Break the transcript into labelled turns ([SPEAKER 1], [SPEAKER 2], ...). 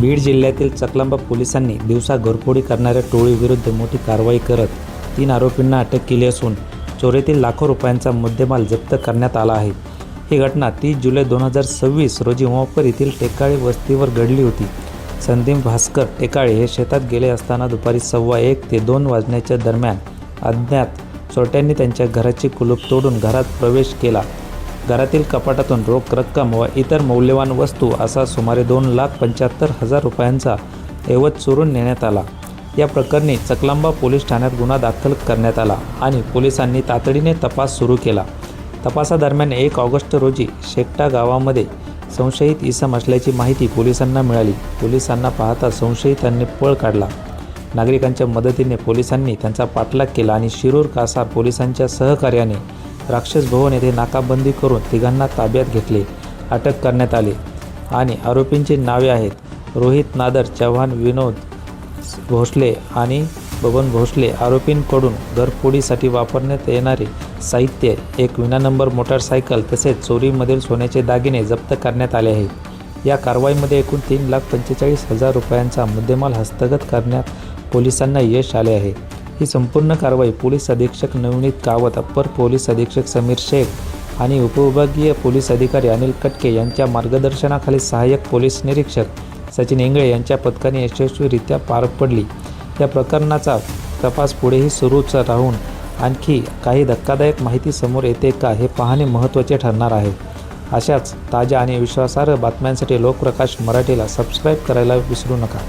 [SPEAKER 1] बीड जिल्ह्यातील चकलांबा पोलिसांनी दिवसा घरफोडी करणाऱ्या टोळीविरुद्ध मोठी कारवाई करत 3 आरोपींना अटक केली असून चोरीतील लाखो रुपयांचा मुद्देमाल जप्त करण्यात आला आहे। ही घटना 30 जुलै 2026 रोजी उमापूर येथील टेकाळे वस्तीवर घडली होती। संदीप भास्कर टेकाळे हे शेतात गेले असताना दुपारी 1:15 ते 2 वाजण्याच्या दरम्यान अज्ञात चोरट्यांनी त्यांच्या घराचे कुलूप तोडून घरात प्रवेश केला। घरातील कपाटातून रोख रक्कम व इतर मौल्यवान वस्तू असा सुमारे 2,75,000 रुपयांचा ऐवज चोरून नेण्यात आला। या प्रकरणी चकलांबा पोलीस ठाण्यात गुन्हा दाखल करण्यात आला आणि पोलिसांनी तातडीने तपास सुरू केला। तपासादरम्यान 1 ऑगस्ट रोजी शेकटा गावामध्ये संशयित इसम असल्याची माहिती पोलिसांना मिळाली। पोलिसांना पाहता संशयितांनी पळ काढला। नागरिकांच्या मदतीने पोलिसांनी त्यांचा पाठलाग केला आणि शिरूर कासार पोलिसांच्या सहकार्याने राक्षस भवन येथे नाकाबंदी करून तिघांना ताब्यात घेतले, अटक करण्यात आले आणि आरोपींची नावे आहेत रोहित नादर चव्हाण, विनोद भोसले आणि बबन भोसले। आरोपींकडून घरफोडीसाठी वापरण्यात येणारे साहित्य, एक विना नंबर मोटारसायकल तसेच चोरीमधील सोन्याचे दागिने जप्त करण्यात आले आहेत। या कारवाईमध्ये एकूण 3,45,000 रुपयांचा मुद्देमाल हस्तगत करण्यात पोलिसांना यश आले आहे। ही संपूर्ण कारवाई पोलीस अधीक्षक नवनीत कावत, अप्पर पोलीस अधीक्षक समीर शेख आणि उपविभागीय पोलीस अधिकारी अनिल कटके यांच्या मार्गदर्शनाखाली सहाय्यक पोलीस निरीक्षक सचिन इंगळे यांच्या पथकाने यशस्वीरित्या पार पडली। या प्रकरणाचा तपास पुढेही सुरूच राहून आणखी काही धक्कादायक माहिती समोर येते का हे पाहणे महत्त्वाचे ठरणार आहे। अशाच ताज्या आणि विश्वासार्ह बातम्यांसाठी लोकप्रकाश मराठीला सबस्क्राईब करायला विसरू नका।